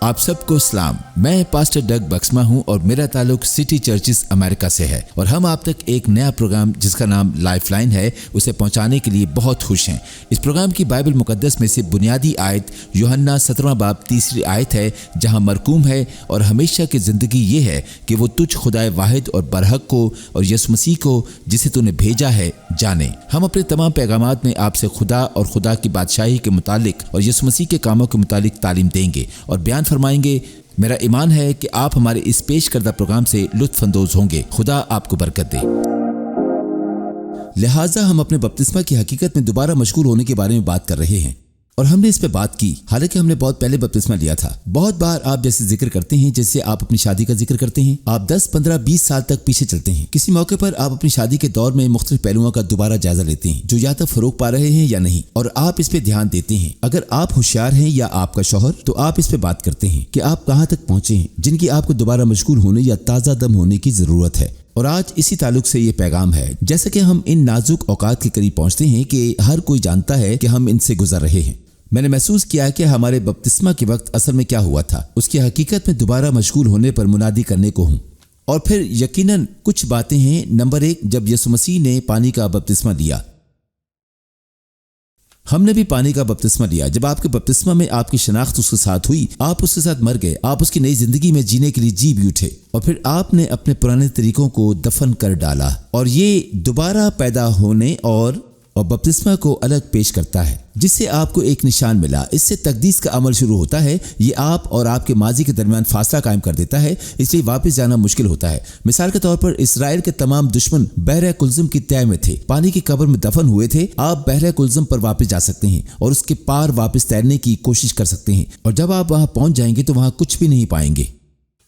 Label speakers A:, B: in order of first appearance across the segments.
A: آپ سب کو سلام. میں پاسٹر ڈگ بکسما ہوں اور میرا تعلق سٹی چرچز امریکہ سے ہے اور ہم آپ تک ایک نیا پروگرام جس کا نام لائف لائن ہے اسے پہنچانے کے لیے بہت خوش ہیں. اس پروگرام کی بائبل مقدس میں سے بنیادی آیت یوحنا 17 باب 3 آیت ہے جہاں مرقوم ہے اور ہمیشہ کی زندگی یہ ہے کہ وہ تجھ خدائے واحد اور برحق کو اور یسوع مسیح کو جسے تو نے بھیجا ہے جانے. ہم اپنے تمام پیغامات میں آپ سے خدا اور خدا کی بادشاہی کے متعلق اور یسوع مسیح کے کاموں کے متعلق تعلیم دیں گے اور بیان فرمائیں گے. میرا ایمان ہے کہ آپ ہمارے اس پیش کردہ پروگرام سے لطف اندوز ہوں گے. خدا آپ کو برکت دے. لہٰذا ہم اپنے بپتسمہ کی حقیقت میں دوبارہ مشغول ہونے کے بارے میں بات کر رہے ہیں اور ہم نے اس پہ بات کی حالانکہ ہم نے بہت پہلے بپتسمہ لیا تھا. بہت بار آپ جیسے ذکر کرتے ہیں جیسے آپ اپنی شادی کا ذکر کرتے ہیں. آپ 10 15 20 سال تک پیچھے چلتے ہیں. کسی موقع پر آپ اپنی شادی کے دور میں مختلف پہلوؤں کا دوبارہ جائزہ لیتے ہیں جو یا تو فروغ پا رہے ہیں یا نہیں اور آپ اس پہ دھیان دیتے ہیں. اگر آپ ہوشیار ہیں یا آپ کا شوہر تو آپ اس پہ بات کرتے ہیں کہ آپ کہاں تک پہنچے ہیں جن کی آپ کو دوبارہ مشغول ہونے یا تازہ دم ہونے کی ضرورت ہے. اور آج اسی تعلق سے یہ پیغام ہے. جیسا کہ ہم ان نازک اوقات کے قریب پہنچتے ہیں کہ ہر کوئی جانتا ہے کہ ہم ان سے گزر رہے ہیں. میں نے محسوس کیا کہ ہمارے بپتسمہ کے وقت اصل میں کیا ہوا تھا اس کی حقیقت میں دوبارہ مشغول ہونے پر منادی کرنے کو ہوں. اور پھر یقیناً کچھ باتیں ہیں. نمبر 1، جب یسوع مسیح نے پانی کا بپتسمہ لیا، ہم نے بھی پانی کا بپتسمہ لیا. جب آپ کے بپتسمہ میں آپ کی شناخت اس کے ساتھ ہوئی، آپ اس کے ساتھ مر گئے، آپ اس کی نئی زندگی میں جینے کے لیے جی بھی اٹھے اور پھر آپ نے اپنے پرانے طریقوں کو دفن کر ڈالا. اور یہ دوبارہ پیدا ہونے اور بپتسمہ کو الگ پیش کرتا ہے جس سے آپ کو ایک نشان ملا. اس سے تقدیس کا عمل شروع ہوتا ہے. یہ آپ اور آپ کے ماضی کے درمیان فاصلہ قائم کر دیتا ہے، اس لیے واپس جانا مشکل ہوتا ہے. مثال کے طور پر اسرائیل کے تمام دشمن بحر کلزم کی تہہ میں تھے، پانی کی قبر میں دفن ہوئے تھے. آپ بحر کلزم پر واپس جا سکتے ہیں اور اس کے پار واپس تیرنے کی کوشش کر سکتے ہیں اور جب آپ وہاں پہنچ جائیں گے تو وہاں کچھ بھی نہیں پائیں گے.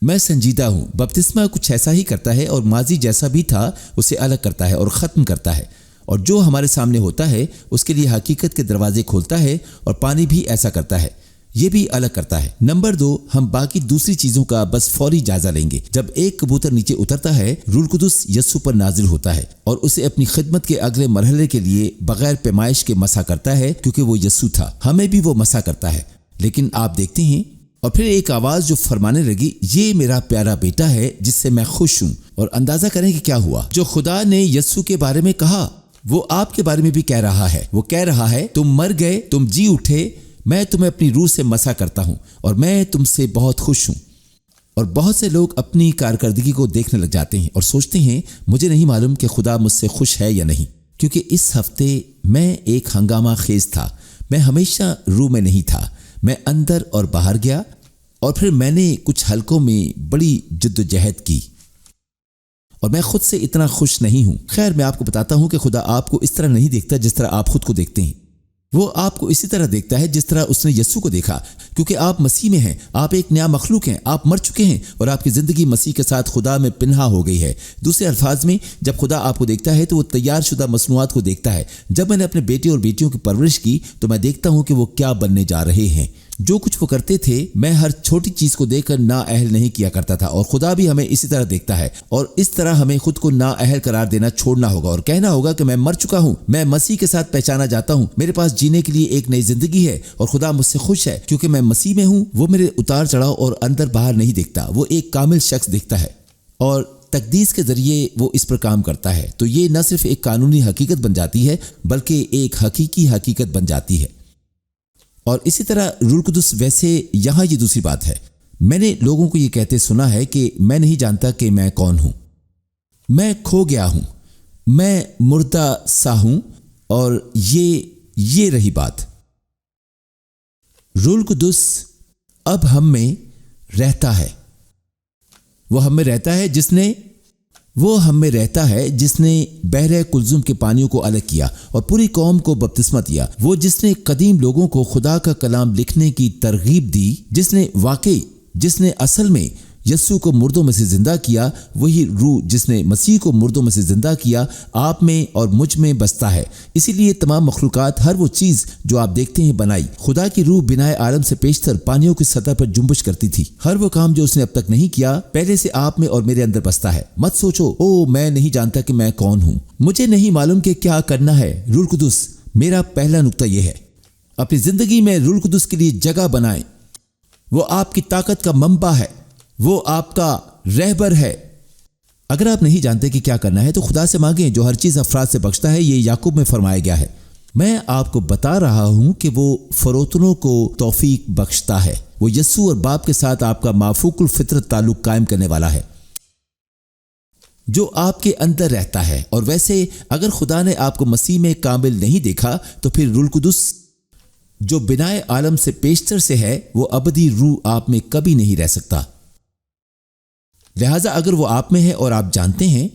A: میں سنجیدہ ہوں. بپتسمہ کچھ ایسا ہی کرتا ہے اور ماضی جیسا بھی تھا اسے الگ کرتا ہے اور ختم کرتا ہے اور جو ہمارے سامنے ہوتا ہے اس کے لیے حقیقت کے دروازے کھولتا ہے اور پانی بھی ایسا کرتا ہے، یہ بھی الگ کرتا ہے. نمبر 2، ہم باقی دوسری چیزوں کا بس فوری جائزہ لیں گے. جب ایک کبوتر نیچے اترتا ہے، روح القدس یسوع پر نازل ہوتا ہے اور اسے اپنی خدمت کے اگلے مرحلے کے لیے بغیر پیمائش کے مسح کرتا ہے کیونکہ وہ یسوع تھا. ہمیں بھی وہ مسح کرتا ہے. لیکن آپ دیکھتے ہیں اور پھر ایک آواز جو فرمانے لگی، یہ میرا پیارا بیٹا ہے جس سے میں خوش ہوں. اور اندازہ کریں کہ کیا ہوا. جو خدا نے یسوع کے بارے میں کہا وہ آپ کے بارے میں بھی کہہ رہا ہے. وہ کہہ رہا ہے تم مر گئے، تم جی اٹھے، میں تمہیں اپنی روح سے مسح کرتا ہوں اور میں تم سے بہت خوش ہوں. اور بہت سے لوگ اپنی کارکردگی کو دیکھنے لگ جاتے ہیں اور سوچتے ہیں مجھے نہیں معلوم کہ خدا مجھ سے خوش ہے یا نہیں، کیونکہ اس ہفتے میں ایک ہنگامہ خیز تھا. میں ہمیشہ روح میں نہیں تھا. میں اندر اور باہر گیا اور پھر میں نے کچھ حلقوں میں بڑی جدوجہد کی اور میں خود سے اتنا خوش نہیں ہوں. خیر، میں آپ کو بتاتا ہوں کہ خدا آپ کو اس طرح نہیں دیکھتا جس طرح آپ خود کو دیکھتے ہیں. وہ آپ کو اسی طرح دیکھتا ہے جس طرح اس نے یسوع کو دیکھا، کیونکہ آپ مسیح میں ہیں. آپ ایک نیا مخلوق ہیں. آپ مر چکے ہیں اور آپ کی زندگی مسیح کے ساتھ خدا میں پنہا ہو گئی ہے. دوسرے الفاظ میں، جب خدا آپ کو دیکھتا ہے تو وہ تیار شدہ مصنوعات کو دیکھتا ہے. جب میں نے اپنے بیٹے اور بیٹیوں کی پرورش کی تو میں دیکھتا ہوں کہ وہ کیا بننے جا رہے ہیں. جو کچھ وہ کرتے تھے میں ہر چھوٹی چیز کو دیکھ کر نااہل نہیں کیا کرتا تھا اور خدا بھی ہمیں اسی طرح دیکھتا ہے. اور اس طرح ہمیں خود کو نااہل قرار دینا چھوڑنا ہوگا اور کہنا ہوگا کہ میں مر چکا ہوں، میں مسیح کے ساتھ پہچانا جاتا ہوں، میرے پاس جینے کے لیے ایک نئی زندگی ہے اور خدا مجھ سے خوش ہے کیونکہ میں مسیح میں ہوں. وہ میرے اتار چڑھاؤ اور اندر باہر نہیں دیکھتا، وہ ایک کامل شخص دیکھتا ہے اور تقدیس کے ذریعے وہ اس پر کام کرتا ہے. تو یہ نہ صرف ایک قانونی حقیقت بن جاتی ہے بلکہ ایک حقیقی حقیقت بن جاتی ہے. اور اسی طرح روح القدس. ویسے یہاں یہ دوسری بات ہے. میں نے لوگوں کو یہ کہتے سنا ہے کہ میں نہیں جانتا کہ میں کون ہوں، میں کھو گیا ہوں، میں مردہ سا ہوں. اور یہ رہی بات. روح القدس اب ہم میں رہتا ہے. وہ ہم میں رہتا ہے جس نے بحر کلزم کے پانیوں کو الگ کیا اور پوری قوم کو بپتسمہ دیا. وہ جس نے قدیم لوگوں کو خدا کا کلام لکھنے کی ترغیب دی، جس نے اصل میں یسوع کو مردوں میں سے زندہ کیا. وہی روح جس نے مسیح کو مردوں میں سے زندہ کیا آپ میں اور مجھ میں بستا ہے. اسی لیے تمام مخلوقات، ہر وہ چیز جو آپ دیکھتے ہیں بنائی. خدا کی روح بنائے عالم سے پیشتر پانیوں کی سطح پر جنبش کرتی تھی. ہر وہ کام جو اس نے اب تک نہیں کیا پہلے سے آپ میں اور میرے اندر بستا ہے. مت سوچو میں نہیں جانتا کہ میں کون ہوں، مجھے نہیں معلوم کہ کیا کرنا ہے. روح القدس. میرا پہلا نقطہ یہ ہے، اپنی زندگی میں روح القدس کے لیے جگہ بنائیں. وہ آپ کی طاقت کا منبع ہے، وہ آپ کا رہبر ہے۔ اگر آپ نہیں جانتے کہ کیا کرنا ہے تو خدا سے مانگیں جو ہر چیز افراد سے بخشتا ہے، یہ یعقوب میں فرمایا گیا ہے۔ میں آپ کو بتا رہا ہوں کہ وہ فروتنوں کو توفیق بخشتا ہے۔ وہ یسوع اور باپ کے ساتھ آپ کا مافوق الفطرت تعلق قائم کرنے والا ہے جو آپ کے اندر رہتا ہے۔ اور ویسے اگر خدا نے آپ کو مسیح میں کامل نہیں دیکھا تو پھر روح القدس جو بنائے عالم سے پیشتر سے ہے، وہ ابدی روح آپ میں کبھی نہیں رہ سکتا۔ لہٰذا اگر وہ آپ میں ہے اور آپ جانتے ہیں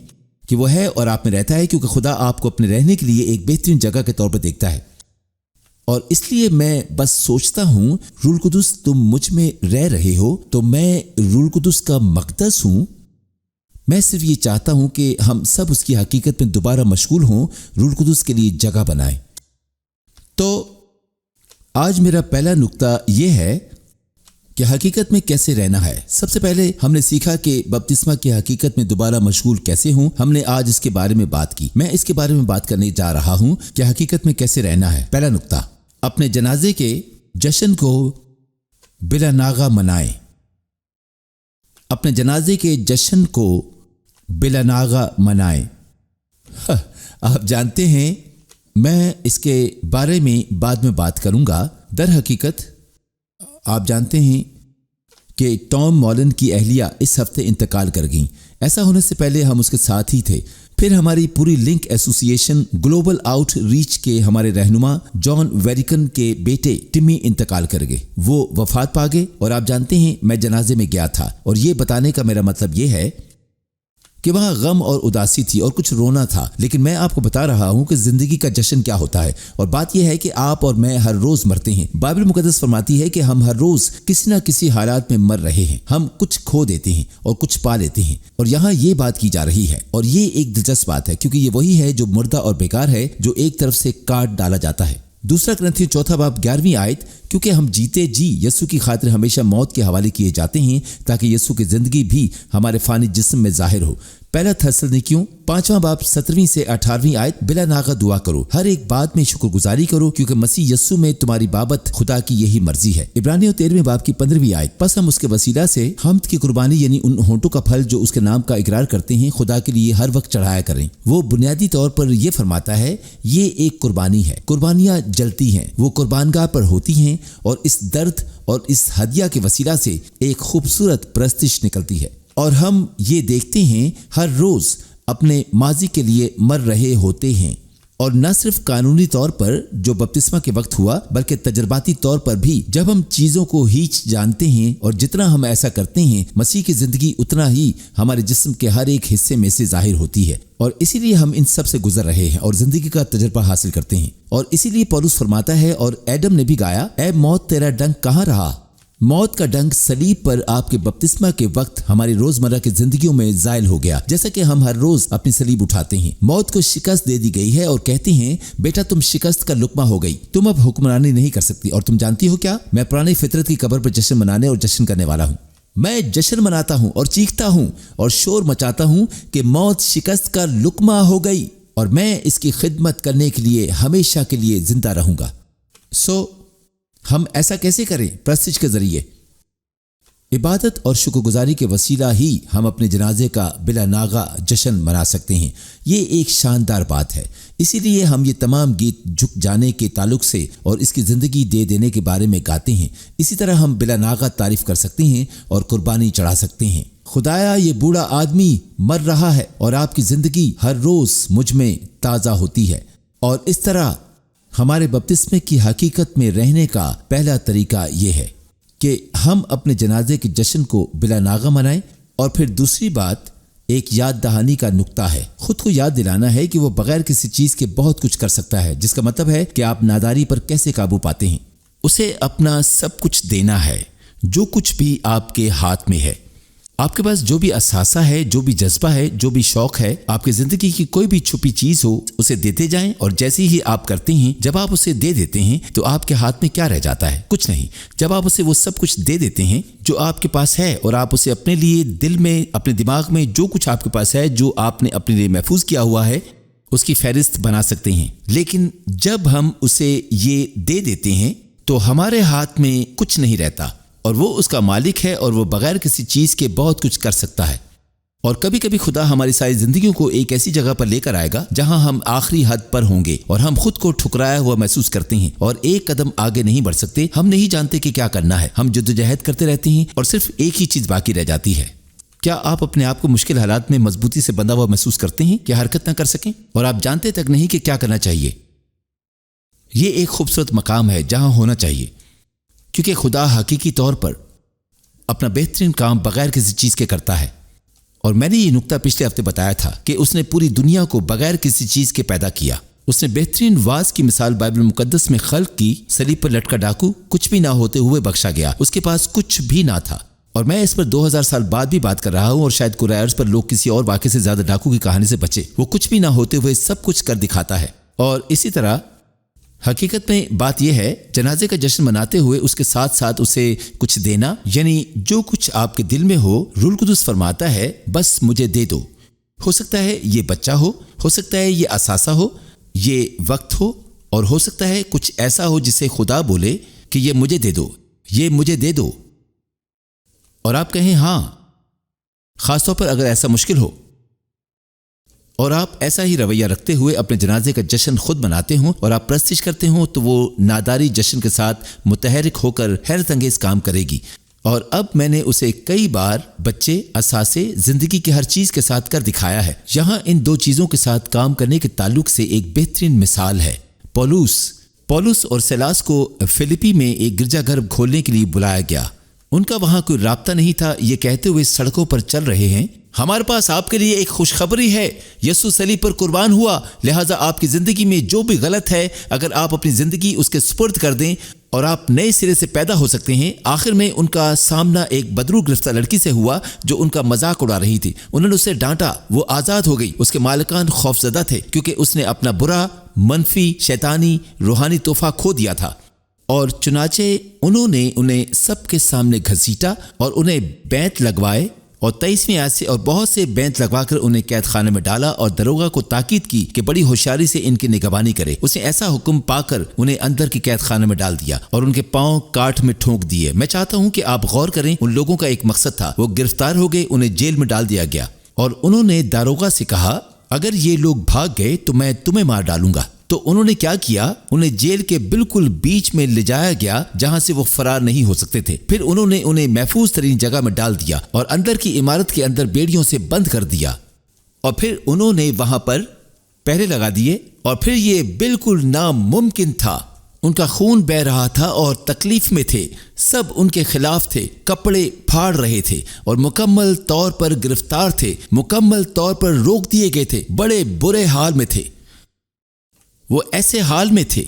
A: کہ وہ ہے اور آپ میں رہتا ہے، کیونکہ خدا آپ کو اپنے رہنے کے لیے ایک بہترین جگہ کے طور پر دیکھتا ہے، اور اس لیے میں بس سوچتا ہوں روح القدس تم مجھ میں رہ رہے ہو تو میں روح القدس کا مقدس ہوں۔ میں صرف یہ چاہتا ہوں کہ ہم سب اس کی حقیقت میں دوبارہ مشغول ہوں، روح القدس کے لیے جگہ بنائیں۔ تو آج میرا پہلا نقطہ یہ ہے کہ حقیقت میں کیسے رہنا ہے۔ سب سے پہلے ہم نے سیکھا کہ بپتسمہ کی حقیقت میں دوبارہ مشغول کیسے ہوں۔ ہم نے آج اس کے بارے میں بات کی۔ میں اس کے بارے میں بات کرنے جا رہا ہوں کہ حقیقت میں کیسے رہنا ہے۔ پہلا نقطہ، اپنے جنازے کے جشن کو بلا ناغہ منائیں۔ اپنے جنازے کے جشن کو بلا ناغہ منائیں۔ آپ جانتے ہیں میں اس کے بارے میں بعد میں بات کروں گا۔ در حقیقت آپ جانتے ہیں کہ ٹام مولن کی اہلیہ اس ہفتے انتقال کر گئیں۔ ایسا ہونے سے پہلے ہم اس کے ساتھ ہی تھے۔ پھر ہماری پوری لنک ایسوسی ایشن گلوبل آؤٹ ریچ کے ہمارے رہنما جان ویریکن کے بیٹے ٹمی انتقال کر گئے۔ وہ وفات پا گئے، اور آپ جانتے ہیں میں جنازے میں گیا تھا، اور یہ بتانے کا میرا مطلب یہ ہے کہ وہاں غم اور اداسی تھی اور کچھ رونا تھا، لیکن میں آپ کو بتا رہا ہوں کہ زندگی کا جشن کیا ہوتا ہے۔ اور بات یہ ہے کہ آپ اور میں ہر روز مرتے ہیں۔ بائبل مقدس فرماتی ہے کہ ہم ہر روز کسی نہ کسی حالات میں مر رہے ہیں۔ ہم کچھ کھو دیتے ہیں اور کچھ پا لیتے ہیں، اور یہاں یہ بات کی جا رہی ہے، اور یہ ایک دلچسپ بات ہے، کیونکہ یہ وہی ہے جو مردہ اور بیکار ہے، جو ایک طرف سے کاٹ ڈالا جاتا ہے۔ دوسرا کرنتھیوں 4 باب 11 آیت، کیونکہ ہم جیتے جی یسوع کی خاطر ہمیشہ موت کے حوالے کیے جاتے ہیں، تاکہ یسوع کی زندگی بھی ہمارے فانی جسم میں ظاہر ہو۔ پہلا تھسلنیکیوں 5 باب 17 سے 18 آیت، بلا ناغہ دعا کرو، ہر ایک بات میں شکر گزاری کرو، کیونکہ مسیح یسوع میں تمہاری بابت خدا کی یہی مرضی ہے۔ عبرانیوں 13 باب کی 15 آیت، پس ہم اس کے وسیلہ سے حمد کی قربانی یعنی ان ہونٹوں کا پھل جو اس کے نام کا اقرار کرتے ہیں خدا کے لیے ہر وقت چڑھایا کریں۔ وہ بنیادی طور پر یہ فرماتا ہے یہ ایک قربانی ہے۔ قربانیاں جلتی ہیں، وہ قربان گاہ پر ہوتی ہیں، اور اس درد اور اس ہدیہ کے وسیلہ سے ایک خوبصورت پرستش نکلتی ہے۔ اور ہم یہ دیکھتے ہیں ہر روز اپنے ماضی کے لیے مر رہے ہوتے ہیں، اور نہ صرف قانونی طور پر جو بپتسمہ کے وقت ہوا، بلکہ تجرباتی طور پر بھی جب ہم چیزوں کو ہیچ جانتے ہیں، اور جتنا ہم ایسا کرتے ہیں مسیح کی زندگی اتنا ہی ہمارے جسم کے ہر ایک حصے میں سے ظاہر ہوتی ہے، اور اسی لیے ہم ان سب سے گزر رہے ہیں اور زندگی کا تجربہ حاصل کرتے ہیں۔ اور اسی لیے پولس فرماتا ہے، اور ایڈم نے بھی گایا، اے موت تیرا ڈنک کہاں رہا؟ موت کا ڈنک صلیب پر آپ کے بپتسمہ کے وقت ہماری روزمرہ کی زندگیوں میں زائل ہو گیا، جیسا کہ ہم ہر روز اپنی صلیب اٹھاتے ہیں۔ موت کو شکست دے دی گئی ہے، اور کہتے ہیں بیٹا تم شکست کا لقمہ ہو گئی، تم اب حکمرانی نہیں کر سکتی۔ اور تم جانتی ہو کیا؟ میں پرانی فطرت کی قبر پر جشن منانے اور جشن کرنے والا ہوں۔ میں جشن مناتا ہوں اور چیختا ہوں اور شور مچاتا ہوں کہ موت شکست کا لقمہ ہو گئی، اور میں اس کی خدمت کرنے کے لیے ہمیشہ کے لیے زندہ رہوں گا۔ ہم ایسا کیسے کریں؟ پرستش کے ذریعے عبادت اور شکر گزاری کے وسیلہ ہی ہم اپنے جنازے کا بلا ناغہ جشن منا سکتے ہیں۔ یہ ایک شاندار بات ہے، اسی لیے ہم یہ تمام گیت جھک جانے کے تعلق سے اور اس کی زندگی دے دینے کے بارے میں گاتے ہیں۔ اسی طرح ہم بلا ناغہ تعریف کر سکتے ہیں اور قربانی چڑھا سکتے ہیں۔ خدایا یہ بوڑھا آدمی مر رہا ہے، اور آپ کی زندگی ہر روز مجھ میں تازہ ہوتی ہے۔ اور اس طرح ہمارے بپتسمے کی حقیقت میں رہنے کا پہلا طریقہ یہ ہے کہ ہم اپنے جنازے کے جشن کو بلا ناغہ منائیں۔ اور پھر دوسری بات ایک یاد دہانی کا نقطہ ہے، خود کو یاد دلانا ہے کہ وہ بغیر کسی چیز کے بہت کچھ کر سکتا ہے، جس کا مطلب ہے کہ آپ ناداری پر کیسے قابو پاتے ہیں۔ اسے اپنا سب کچھ دینا ہے، جو کچھ بھی آپ کے ہاتھ میں ہے۔ آپ کے پاس جو بھی اثاثہ ہے، جو بھی جذبہ ہے، جو بھی شوق ہے، آپ کی زندگی کی کوئی بھی چھپی چیز ہو، اسے دیتے جائیں۔ اور جیسے ہی آپ کرتے ہیں، جب آپ اسے دے دیتے ہیں تو آپ کے ہاتھ میں کیا رہ جاتا ہے؟ کچھ نہیں۔ جب آپ اسے وہ سب کچھ دے دیتے ہیں جو آپ کے پاس ہے، اور آپ اسے اپنے لیے دل میں، اپنے دماغ میں جو کچھ آپ کے پاس ہے، جو آپ نے اپنے لیے محفوظ کیا ہوا ہے، اس کی فہرست بنا سکتے ہیں۔ لیکن جب ہم اسے یہ دے دیتے ہیں تو ہمارے ہاتھ میں کچھ نہیں رہتا۔ اور وہ اس کا مالک ہے اور وہ بغیر کسی چیز کے بہت کچھ کر سکتا ہے۔ اور کبھی کبھی خدا ہماری ساری زندگیوں کو ایک ایسی جگہ پر لے کر آئے گا جہاں ہم آخری حد پر ہوں گے اور ہم خود کو ٹھکرایا ہوا محسوس کرتے ہیں اور ایک قدم آگے نہیں بڑھ سکتے۔ ہم نہیں جانتے کہ کیا کرنا ہے، ہم جدوجہد کرتے رہتے ہیں اور صرف ایک ہی چیز باقی رہ جاتی ہے۔ کیا آپ اپنے آپ کو مشکل حالات میں مضبوطی سے بندھا ہوا محسوس کرتے ہیں کہ حرکت نہ کر سکیں اور آپ جانتے تک نہیں کہ کیا کرنا چاہیے؟ یہ ایک خوبصورت مقام ہے جہاں ہونا چاہیے، کیونکہ خدا حقیقی طور پر اپنا بہترین کام بغیر کسی چیز کے کرتا ہے۔ اور میں نے یہ نکتہ پچھلے ہفتے بتایا تھا کہ اس نے پوری دنیا کو بغیر کسی چیز کے پیدا کیا۔ اس نے بہترین واز کی مثال بائبل مقدس میں خلق کی۔ صلیب پر لٹکا ڈاکو کچھ بھی نہ ہوتے ہوئے بخشا گیا، اس کے پاس کچھ بھی نہ تھا۔ اور میں اس پر 2000 سال بعد بھی بات کر رہا ہوں، اور شاید قرآن پر لوگ کسی اور واقعے سے زیادہ ڈاکو کی کہانی سے بچے۔ وہ کچھ بھی نہ ہوتے ہوئے سب کچھ کر دکھاتا ہے۔ اور اسی طرح حقیقت میں بات یہ ہے، جنازے کا جشن مناتے ہوئے اس کے ساتھ ساتھ اسے کچھ دینا، یعنی جو کچھ آپ کے دل میں ہو، روح القدس فرماتا ہے بس مجھے دے دو۔ ہو سکتا ہے یہ بچہ ہو سکتا ہے یہ اثاثہ ہو، یہ وقت ہو، اور ہو سکتا ہے کچھ ایسا ہو جسے خدا بولے کہ یہ مجھے دے دو، یہ مجھے دے دو، اور آپ کہیں ہاں، خاص طور پر اگر ایسا مشکل ہو اور آپ ایسا ہی رویہ رکھتے ہوئے اپنے جنازے کا جشن خود مناتے ہوں اور آپ پرستش کرتے ہوں، تو وہ ناداری جشن کے ساتھ متحرک ہو کر حیرت انگیز کام کرے گی۔ اور اب میں نے اسے کئی بار بچے، اثاثے، زندگی کی ہر چیز کے ساتھ کر دکھایا ہے۔ یہاں ان دو چیزوں کے ساتھ کام کرنے کے تعلق سے ایک بہترین مثال ہے۔ پولس اور سیلاس کو فلپی میں ایک گرجا گھر کھولنے کے لیے بلایا گیا۔ ان کا وہاں کوئی رابطہ نہیں تھا، یہ کہتے ہوئے سڑکوں پر چل رہے ہیں، ہمارے پاس آپ کے لیے ایک خوشخبری ہے، یسوع صلیب پر قربان ہوا، لہٰذا آپ کی زندگی میں جو بھی غلط ہے، اگر آپ اپنی زندگی اس کے سپرد کر دیں اور آپ نئے سرے سے پیدا ہو سکتے ہیں۔ آخر میں ان کا سامنا ایک بدرو گرفتہ لڑکی سے ہوا جو ان کا مذاق اڑا رہی تھی۔ انہوں نے اسے ڈانٹا، وہ آزاد ہو گئی۔ اس کے مالکان خوفزدہ تھے کیونکہ اس نے اپنا برا، منفی، شیطانی، روحانی تحفہ کھو دیا تھا، اور چنانچہ انہوں نے انہیں سب کے سامنے گھسیٹا اور انہیں بینت لگوائے، اور 23ویں آیت سے اور بہت سے بینت لگوا کر انہیں قید خانے میں ڈالا، اور دروغہ کو تاکید کی کہ بڑی ہوشیاری سے ان کی نگہبانی کرے۔ اس نے ایسا حکم پا کر انہیں اندر کی قید خانے میں ڈال دیا اور ان کے پاؤں کاٹ میں ٹھونک دیے۔ میں چاہتا ہوں کہ آپ غور کریں، ان لوگوں کا ایک مقصد تھا، وہ گرفتار ہو گئے، انہیں جیل میں ڈال دیا گیا، اور انہوں نے داروغہ سے کہا اگر یہ لوگ بھاگ گئے تو میں تمہیں مار ڈالوں گا۔ تو انہوں نے کیا کیا؟ انہیں جیل کے بالکل بیچ میں لے جایا گیا جہاں سے وہ فرار نہیں ہو سکتے تھے۔ پھر انہوں نے انہیں محفوظ ترین جگہ میں ڈال دیا اور اندر کی عمارت کے اندر بیڑیوں سے بند کر دیا، اور پھر انہوں نے وہاں پر پہرے لگا دیے، اور پھر یہ بالکل ناممکن تھا۔ ان کا خون بہہ رہا تھا اور تکلیف میں تھے، سب ان کے خلاف تھے، کپڑے پھاڑ رہے تھے اور مکمل طور پر گرفتار تھے، مکمل طور پر روک دیے گئے تھے، بڑے برے حال میں تھے۔ وہ ایسے حال میں تھے،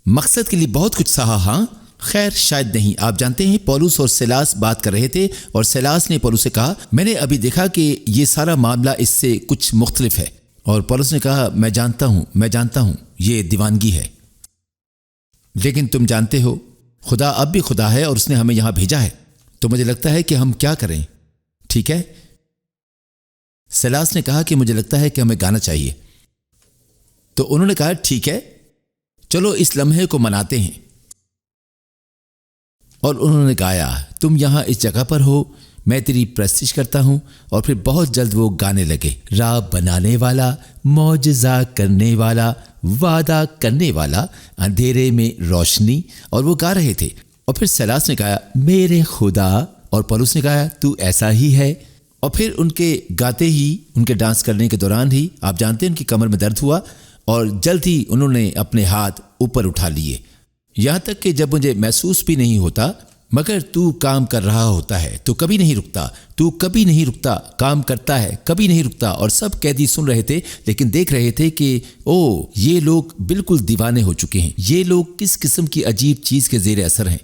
A: مقصد کے لیے بہت کچھ سہا، ہاں خیر شاید نہیں۔ آپ جانتے ہیں پولس اور سیلاس بات کر رہے تھے، اور سیلاس نے پولس سے کہا میں نے ابھی دیکھا کہ یہ سارا معاملہ اس سے کچھ مختلف ہے، اور پولس نے کہا میں جانتا ہوں یہ دیوانگی ہے، لیکن تم جانتے ہو خدا اب بھی خدا ہے اور اس نے ہمیں یہاں بھیجا ہے، تو مجھے لگتا ہے کہ ہم کیا کریں، ٹھیک ہے؟ سیلاس نے کہا کہ مجھے لگتا ہے کہ ہمیں گانا چاہیے۔ تو انہوں نے کہا ٹھیک ہے، چلو اس لمحے کو مناتے ہیں، اور انہوں نے گایا تم یہاں اس جگہ پر ہو، میں تیری پرستش کرتا ہوں، اور پھر بہت جلد وہ گانے لگے، راہ بنانے والا، معجزہ کرنے والا، وعدہ کرنے والا، اندھیرے میں روشنی، اور وہ گا رہے تھے۔ اور پھر سیلاس نے کہا میرے خدا، اور پولس نے کہا تو ایسا ہی ہے، اور پھر ان کے گاتے ہی، ان کے ڈانس کرنے کے دوران ہی آپ جانتے ہیں ان کی کمر میں درد ہوا، اور جلد ہی انہوں نے اپنے ہاتھ اوپر اٹھا لیے، یہاں تک کہ جب مجھے محسوس بھی نہیں ہوتا، مگر تو کام کر رہا ہوتا ہے، تو کبھی نہیں رکتا، تو کبھی نہیں رکتا، کام کرتا ہے، کبھی نہیں رکتا۔ اور سب قیدی سن رہے تھے لیکن دیکھ رہے تھے کہ یہ لوگ بالکل دیوانے ہو چکے ہیں، یہ لوگ کس قسم کی عجیب چیز کے زیر اثر ہیں۔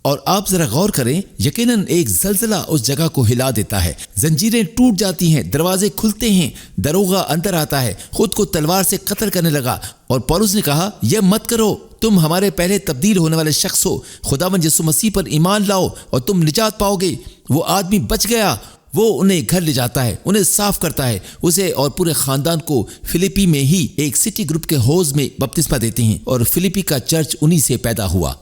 A: اور آپ ذرا غور کریں، یقیناً ایک زلزلہ اس جگہ کو ہلا دیتا ہے، زنجیریں ٹوٹ جاتی ہیں، دروازے کھلتے ہیں، دروغہ اندر آتا ہے، خود کو تلوار سے قتل کرنے لگا، اور پولس نے کہا یہ مت کرو، تم ہمارے پہلے تبدیل ہونے والے شخص ہو، خداوند یسوع مسیح پر ایمان لاؤ اور تم نجات پاؤ گے۔ وہ آدمی بچ گیا، وہ انہیں گھر لے جاتا ہے، انہیں صاف کرتا ہے، اسے اور پورے خاندان کو فلپی میں ہی ایک سٹی گروپ کے حوض میں بپتسمہ دیتے ہیں، اور فلپی کا چرچ انہی سے پیدا ہوا۔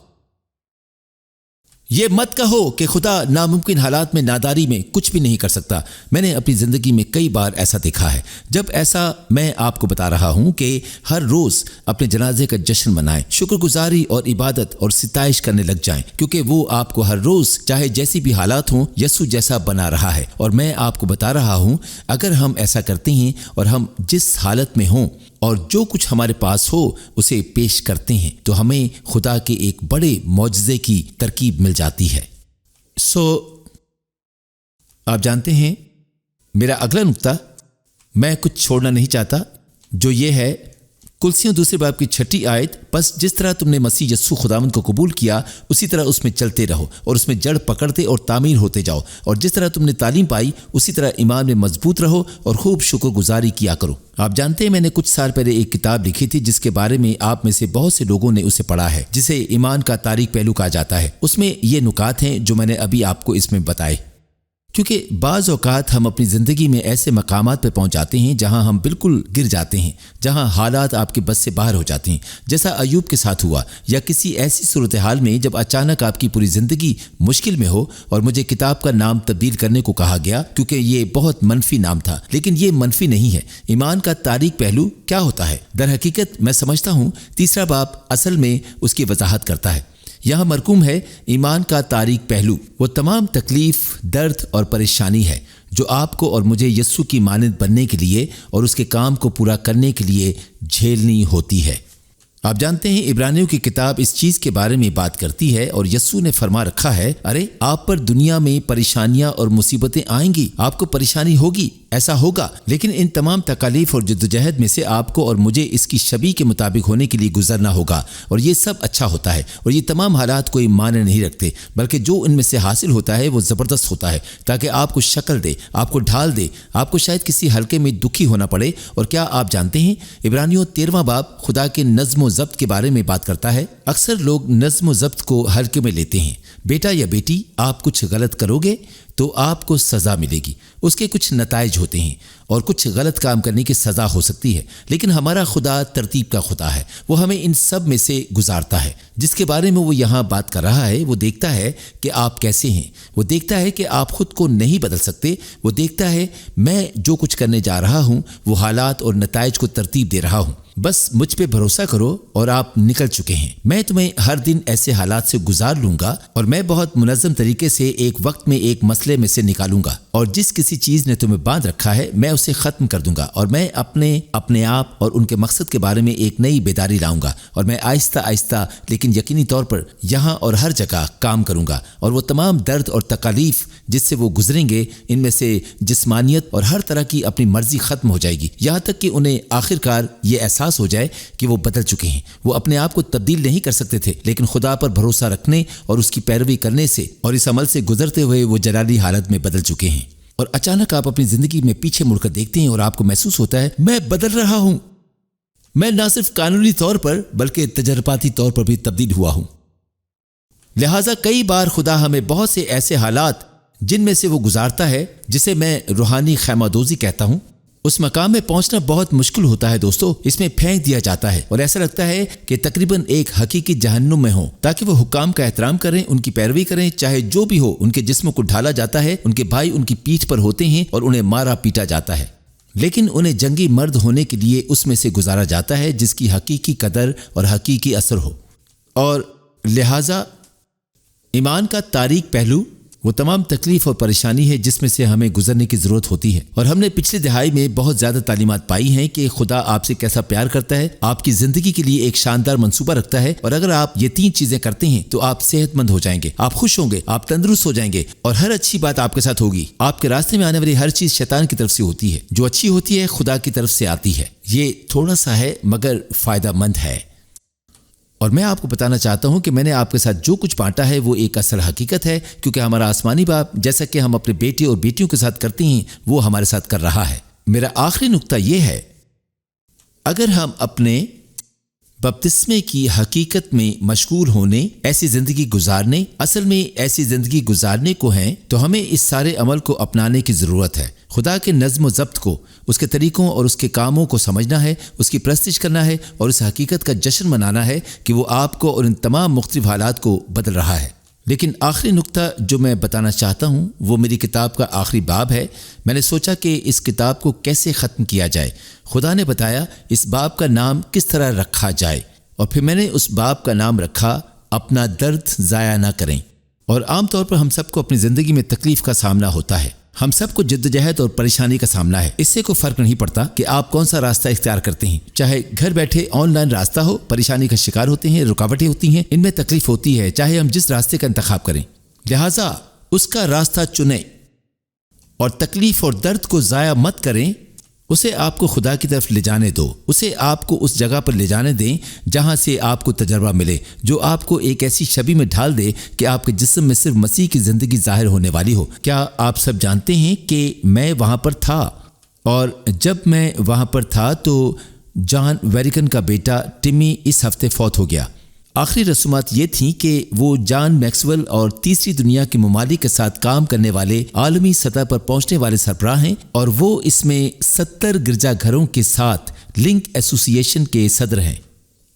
A: یہ مت کہو کہ خدا ناممکن حالات میں ناداری میں کچھ بھی نہیں کر سکتا۔ میں نے اپنی زندگی میں کئی بار ایسا دیکھا ہے۔ جب ایسا میں آپ کو بتا رہا ہوں کہ ہر روز اپنے جنازے کا جشن منائیں، شکر گزاری اور عبادت اور ستائش کرنے لگ جائیں، کیونکہ وہ آپ کو ہر روز چاہے جیسی بھی حالات ہوں یسوع جیسا بنا رہا ہے۔ اور میں آپ کو بتا رہا ہوں اگر ہم ایسا کرتے ہیں اور ہم جس حالت میں ہوں اور جو کچھ ہمارے پاس ہو اسے پیش کرتے ہیں تو ہمیں خدا کے ایک بڑے معجزے کی ترکیب مل جاتی ہے۔ آپ جانتے ہیں میرا اگلا نقطہ، میں کچھ چھوڑنا نہیں چاہتا، جو یہ ہے کلسیوں دوسرے باب کی 6 آیت، بس جس طرح تم نے مسیح یسوع خداوند کو قبول کیا اسی طرح اس میں چلتے رہو اور اس میں جڑ پکڑتے اور تعمیر ہوتے جاؤ، اور جس طرح تم نے تعلیم پائی اسی طرح ایمان میں مضبوط رہو اور خوب شکر گزاری کیا کرو۔ آپ جانتے ہیں میں نے کچھ سال پہلے ایک کتاب لکھی تھی جس کے بارے میں آپ میں سے بہت سے لوگوں نے اسے پڑھا ہے، جسے ایمان کا تاریک پہلو کہا جاتا ہے۔ اس میں یہ نکات ہیں جو میں نے ابھی آپ کو اس میں بتائے، کیونکہ بعض اوقات ہم اپنی زندگی میں ایسے مقامات پہ پہنچ جاتے ہیں جہاں ہم بالکل گر جاتے ہیں، جہاں حالات آپ کے بس سے باہر ہو جاتے ہیں، جیسا ایوب کے ساتھ ہوا، یا کسی ایسی صورتحال میں جب اچانک آپ کی پوری زندگی مشکل میں ہو۔ اور مجھے کتاب کا نام تبدیل کرنے کو کہا گیا کیونکہ یہ بہت منفی نام تھا، لیکن یہ منفی نہیں ہے۔ ایمان کا تاریک پہلو کیا ہوتا ہے؟ در حقیقت میں سمجھتا ہوں 3 باب اصل میں اس کی وضاحت کرتا ہے۔ یہاں مرقوم ہے ایمان کا تاریک پہلو، وہ تمام تکلیف، درد اور پریشانی ہے جو آپ کو اور مجھے یسوع کی مانند بننے کے لیے اور اس کے کام کو پورا کرنے کے لیے جھیلنی ہوتی ہے۔ آپ جانتے ہیں عبرانیوں کی کتاب اس چیز کے بارے میں بات کرتی ہے، اور یسوع نے فرما رکھا ہے، ارے آپ پر دنیا میں پریشانیاں اور مصیبتیں آئیں گی، آپ کو پریشانی ہوگی، ایسا ہوگا، لیکن ان تمام تکالیف اور جدوجہد میں سے آپ کو اور مجھے اس کی شبیہ کے مطابق ہونے کے لیے گزرنا ہوگا، اور یہ سب اچھا ہوتا ہے، اور یہ تمام حالات کوئی معنی نہیں رکھتے، بلکہ جو ان میں سے حاصل ہوتا ہے وہ زبردست ہوتا ہے، تاکہ آپ کو شکل دے، آپ کو ڈھال دے، آپ کو شاید کسی حلقے میں دکھی ہونا پڑے۔ اور کیا آپ جانتے ہیں عبرانیوں 13واں باب خدا کے نظم و ضبط کے بارے میں بات کرتا ہے۔ اکثر لوگ نظم و ضبط کو ہلکے میں لیتے ہیں۔ بیٹا یا بیٹی، آپ کچھ غلط کرو گے تو آپ کو سزا ملے گی، اس کے کچھ نتائج ہوتے ہیں، اور کچھ غلط کام کرنے کی سزا ہو سکتی ہے، لیکن ہمارا خدا ترتیب کا خدا ہے، وہ ہمیں ان سب میں سے گزارتا ہے۔ جس کے بارے میں وہ یہاں بات کر رہا ہے وہ دیکھتا ہے کہ آپ کیسے ہیں، وہ دیکھتا ہے کہ آپ خود کو نہیں بدل سکتے، وہ دیکھتا ہے میں جو کچھ کرنے جا رہا ہوں وہ حالات اور نتائج کو ترتیب دے رہا ہوں، بس مجھ پہ بھروسہ کرو اور آپ نکل چکے ہیں۔ میں تمہیں ہر دن ایسے حالات سے گزار لوں گا، اور میں بہت منظم طریقے سے ایک وقت میں ایک مسئلے میں سے نکالوں گا، اور جس کسی چیز نے تمہیں باندھ رکھا ہے میں اسے ختم کر دوں گا، اور میں اپنے آپ اور ان کے مقصد کے بارے میں ایک نئی بیداری لاؤں گا، اور میں آہستہ آہستہ لیکن یقینی طور پر یہاں اور ہر جگہ کام کروں گا، اور وہ تمام درد اور تکالیف جس سے وہ گزریں گے ان میں سے جسمانیت اور ہر طرح کی اپنی مرضی ختم ہو جائے گی، یہاں تک کہ انہیں آخر کار یہ احساس ہو جائے کہ وہ بدل چکے ہیں۔ وہ اپنے آپ کو تبدیل نہیں کر سکتے تھے، لیکن خدا پر بھروسہ رکھنے اور اس کی پیروی کرنے سے اور اس عمل سے گزرتے ہوئے وہ جلالی حالت میں بدل چکے ہیں۔ اور اچانک آپ اپنی زندگی میں پیچھے مڑ کر دیکھتے ہیں اور آپ کو محسوس ہوتا ہے میں بدل رہا ہوں، میں نہ صرف قانونی طور پر بلکہ تجرباتی طور پر بھی تبدیل ہوا ہوں۔ لہٰذا کئی بار خدا ہمیں بہت سے ایسے حالات جن میں سے وہ گزارتا ہے جسے میں روحانی خیمہ دوزی کہتا ہوں، اس مقام میں پہنچنا بہت مشکل ہوتا ہے دوستو، اس میں پھینک دیا جاتا ہے اور ایسا لگتا ہے کہ تقریباً ایک حقیقی جہنم میں ہوں، تاکہ وہ حکام کا احترام کریں، ان کی پیروی کریں، چاہے جو بھی ہو۔ ان کے جسموں کو ڈھالا جاتا ہے، ان کے بھائی ان کی پیٹھ پر ہوتے ہیں اور انہیں مارا پیٹا جاتا ہے، لیکن انہیں جنگی مرد ہونے کے لیے اس میں سے گزارا جاتا ہے جس کی حقیقی قدر اور حقیقی اثر ہو۔ اور لہٰذا ایمان کا تاریک پہلو وہ تمام تکلیف اور پریشانی ہے جس میں سے ہمیں گزرنے کی ضرورت ہوتی ہے۔ اور ہم نے پچھلی دہائی میں بہت زیادہ تعلیمات پائی ہیں کہ خدا آپ سے کیسا پیار کرتا ہے، آپ کی زندگی کے لیے ایک شاندار منصوبہ رکھتا ہے، اور اگر آپ یہ 3 چیزیں کرتے ہیں تو آپ صحت مند ہو جائیں گے، آپ خوش ہوں گے، آپ تندرست ہو جائیں گے، اور ہر اچھی بات آپ کے ساتھ ہوگی۔ آپ کے راستے میں آنے والی ہر چیز شیطان کی طرف سے ہوتی ہے، جو اچھی ہوتی ہے خدا کی طرف سے آتی ہے۔ یہ تھوڑا سا ہے مگر فائدہ مند ہے، اور میں آپ کو بتانا چاہتا ہوں کہ میں نے آپ کے ساتھ جو کچھ بانٹا ہے وہ ایک اصل حقیقت ہے، کیونکہ ہمارا آسمانی باپ جیسا کہ ہم اپنے بیٹے اور بیٹیوں کے ساتھ کرتے ہیں وہ ہمارے ساتھ کر رہا ہے۔ میرا آخری نقطہ یہ ہے، اگر ہم اپنے بپتسمے کی حقیقت میں مشغول ہونے، ایسی زندگی گزارنے، اصل میں ایسی زندگی گزارنے کو ہیں، تو ہمیں اس سارے عمل کو اپنانے کی ضرورت ہے۔ خدا کے نظم و ضبط کو، اس کے طریقوں اور اس کے کاموں کو سمجھنا ہے، اس کی پرستش کرنا ہے، اور اس حقیقت کا جشن منانا ہے کہ وہ آپ کو اور ان تمام مختلف حالات کو بدل رہا ہے۔ لیکن آخری نقطہ جو میں بتانا چاہتا ہوں وہ میری کتاب کا آخری باب ہے۔ میں نے سوچا کہ اس کتاب کو کیسے ختم کیا جائے۔ خدا نے بتایا اس باب کا نام کس طرح رکھا جائے، اور پھر میں نے اس باب کا نام رکھا اپنا درد ضائع نہ کریں۔ اور عام طور پر ہم سب کو اپنی زندگی میں تکلیف کا سامنا ہوتا ہے، ہم سب کو جدوجہد اور پریشانی کا سامنا ہے۔ اس سے کوئی فرق نہیں پڑتا کہ آپ کون سا راستہ اختیار کرتے ہیں، چاہے گھر بیٹھے آن لائن راستہ ہو، پریشانی کا شکار ہوتے ہیں، رکاوٹیں ہوتی ہیں، ان میں تکلیف ہوتی ہے، چاہے ہم جس راستے کا انتخاب کریں۔ لہٰذا اس کا راستہ چنیں اور تکلیف اور درد کو ضائع مت کریں، اسے آپ کو خدا کی طرف لے جانے دو، اسے آپ کو اس جگہ پر لے جانے دیں جہاں سے آپ کو تجربہ ملے، جو آپ کو ایک ایسی شبی میں ڈھال دے کہ آپ کے جسم میں صرف مسیح کی زندگی ظاہر ہونے والی ہو۔ کیا آپ سب جانتے ہیں کہ میں وہاں پر تھا، اور جب میں وہاں پر تھا تو جان ویریکن کا بیٹا ٹمی اس ہفتے فوت ہو گیا۔ آخری رسومات یہ تھیں کہ وہ جان میکسویل اور تیسری دنیا کے ممالک کے ساتھ کام کرنے والے عالمی سطح پر پہنچنے والے سربراہ ہیں، اور وہ اس میں 70 گرجا گھروں کے ساتھ لنک ایسوسی ایشن کے صدر ہیں،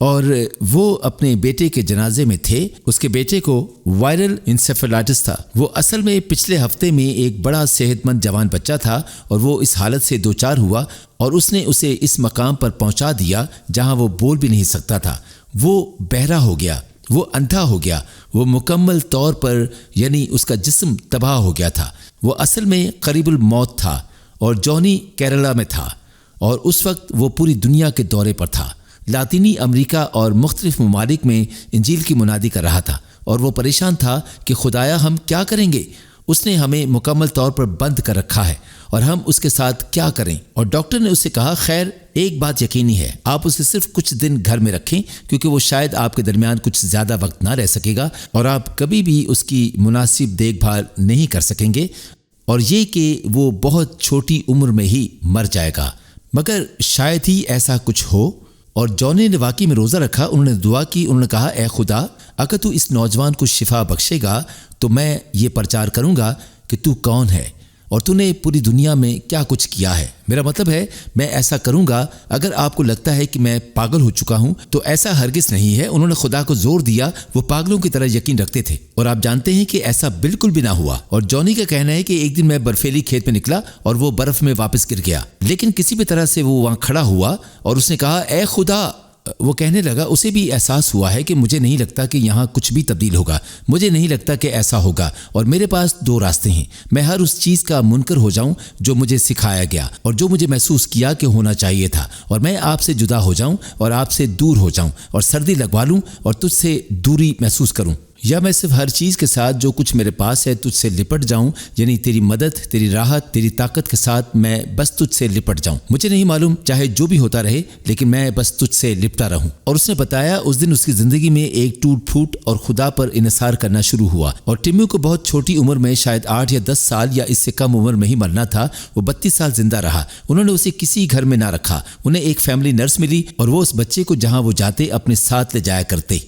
A: اور وہ اپنے بیٹے کے جنازے میں تھے۔ اس کے بیٹے کو وائرل انسیفلائٹس تھا۔ وہ اصل میں پچھلے ہفتے میں ایک بڑا صحت مند جوان بچہ تھا، اور وہ اس حالت سے دوچار ہوا اور اس نے اسے اس مقام پر پہنچا دیا جہاں وہ بول بھی نہیں سکتا تھا۔ وہ بہرا ہو گیا، وہ اندھا ہو گیا، وہ مکمل طور پر یعنی اس کا جسم تباہ ہو گیا تھا۔ وہ اصل میں قریب الموت تھا، اور جونی کیرلا میں تھا، اور اس وقت وہ پوری دنیا کے دورے پر تھا، لاطینی امریکہ اور مختلف ممالک میں انجیل کی منادی کر رہا تھا، اور وہ پریشان تھا کہ خدایا ہم کیا کریں گے؟ اس نے ہمیں مکمل طور پر بند کر رکھا ہے، اور ہم اس کے ساتھ کیا کریں؟ اور ڈاکٹر نے اسے کہا خیر ایک بات یقینی ہے، آپ اسے صرف کچھ دن گھر میں رکھیں، کیونکہ وہ شاید آپ کے درمیان کچھ زیادہ وقت نہ رہ سکے گا، اور آپ کبھی بھی اس کی مناسب دیکھ بھال نہیں کر سکیں گے، اور یہ کہ وہ بہت چھوٹی عمر میں ہی مر جائے گا، مگر شاید ہی ایسا کچھ ہو۔ اور جونی نے واقعی میں روزہ رکھا، انہوں نے دعا کی، انہوں نے کہا اے خدا اگر تو اس نوجوان کو شفا بخشے گا تو میں یہ پرچار کروں گا کہ تو کون ہے اور تو نے پوری دنیا میں کیا کچھ کیا ہے۔ میرا مطلب ہے میں ایسا کروں گا۔ اگر آپ کو لگتا ہے کہ میں پاگل ہو چکا ہوں تو ایسا ہرگز نہیں ہے۔ انہوں نے خدا کو زور دیا، وہ پاگلوں کی طرح یقین رکھتے تھے، اور آپ جانتے ہیں کہ ایسا بالکل بھی نہ ہوا۔ اور جونی کا کہنا ہے کہ ایک دن میں برفیلی کھیت میں نکلا اور وہ برف میں واپس گر گیا، لیکن کسی بھی طرح سے وہ وہاں کھڑا ہوا اور اس نے کہا اے خدا۔ وہ کہنے لگا اسے بھی احساس ہوا ہے کہ مجھے نہیں لگتا کہ یہاں کچھ بھی تبدیل ہوگا، مجھے نہیں لگتا کہ ایسا ہوگا، اور میرے پاس دو راستے ہیں، میں ہر اس چیز کا منکر ہو جاؤں جو مجھے سکھایا گیا اور جو مجھے محسوس کیا کہ ہونا چاہیے تھا، اور میں آپ سے جدا ہو جاؤں اور آپ سے دور ہو جاؤں اور سردی لگوا لوں اور تجھ سے دوری محسوس کروں، یا میں صرف ہر چیز کے ساتھ جو کچھ میرے پاس ہے تجھ سے لپٹ جاؤں، یعنی تیری مدد، تیری راحت، تیری طاقت کے ساتھ میں بس تجھ سے لپٹ جاؤں۔ مجھے نہیں معلوم چاہے جو بھی ہوتا رہے، لیکن میں بس تجھ سے لپٹا رہوں۔ اور اس نے بتایا اس دن اس کی زندگی میں ایک ٹوٹ پھوٹ اور خدا پر انحصار کرنا شروع ہوا، اور ٹمی کو بہت چھوٹی عمر میں شاید 8 یا 10 سال یا اس سے کم عمر میں ہی مرنا تھا۔ وہ 32 سال زندہ رہا۔ انہوں نے اسے کسی گھر میں نہ رکھا، انہیں ایک فیملی نرس ملی اور وہ اس بچے کو جہاں وہ جاتے اپنے ساتھ لے جایا کرتے۔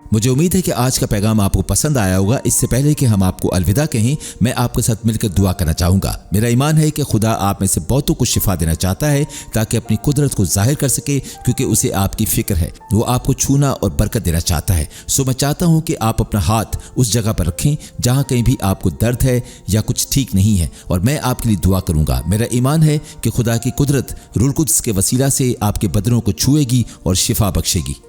A: مجھے امید ہے کہ آج کا پیغام آپ کو پسند آیا ہوگا۔ اس سے پہلے کہ ہم آپ کو الوداع کہیں، میں آپ کے ساتھ مل کر دعا کرنا چاہوں گا۔ میرا ایمان ہے کہ خدا آپ میں سے بہتوں کو شفا دینا چاہتا ہے تاکہ اپنی قدرت کو ظاہر کر سکے، کیونکہ اسے آپ کی فکر ہے، وہ آپ کو چھونا اور برکت دینا چاہتا ہے۔ سو میں چاہتا ہوں کہ آپ اپنا ہاتھ اس جگہ پر رکھیں جہاں کہیں بھی آپ کو درد ہے یا کچھ ٹھیک نہیں ہے، اور میں آپ کے لیے دعا کروں گا۔ میرا ایمان ہے کہ خدا کی قدرت روح القدس کے وسیلہ سے آپ کے بدنوں کو چھوئے گی اور شفا بخشے گی۔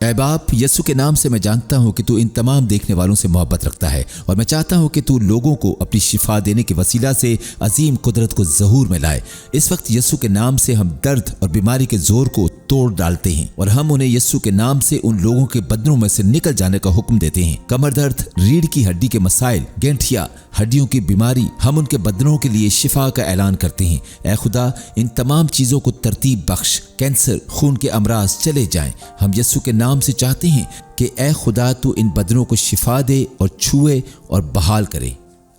A: اے باپ، یسوع کے نام سے میں جانتا ہوں کہ تو ان تمام دیکھنے والوں سے محبت رکھتا ہے، اور میں چاہتا ہوں کہ تو لوگوں کو اپنی شفا دینے کے وسیلہ سے عظیم قدرت کو ظہور میں لائے۔ اس وقت یسوع کے نام سے ہم درد اور بیماری کے زور کو توڑ ڈالتے ہیں، اور ہم انہیں یسوع کے نام سے ان لوگوں کے بدنوں میں سے نکل جانے کا حکم دیتے ہیں۔ کمر درد، ریڑھ کی ہڈی کے مسائل، گینٹھیا، ہڈیوں کی بیماری، ہم ان کے بدنوں کے لیے شفا کا اعلان کرتے ہیں۔ اے خدا، ان تمام چیزوں کو ترتیب بخش۔ کینسر، خون کے امراض چلے جائیں۔ ہم یسوع کے نام سے چاہتے ہیں کہ اے خدا تو ان بدنوں کو شفا دے اور چھوئے اور بحال کرے۔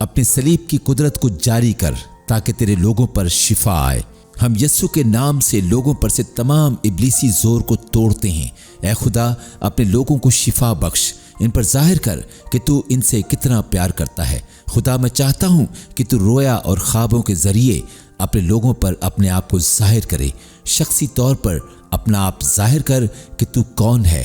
A: اپنے صلیب کی قدرت کو جاری کر تاکہ تیرے لوگوں پر شفا آئے۔ ہم یسوع کے نام سے لوگوں پر سے تمام ابلیسی زور کو توڑتے ہیں۔ اے خدا، اپنے لوگوں کو شفا بخش، ان پر ظاہر کر کہ تو ان سے کتنا پیار کرتا ہے۔ خدا، میں چاہتا ہوں کہ تو رویا اور خوابوں کے ذریعے اپنے لوگوں پر اپنے آپ کو ظاہر کرے۔ شخصی طور پر اپنا آپ ظاہر کر کہ تو کون ہے،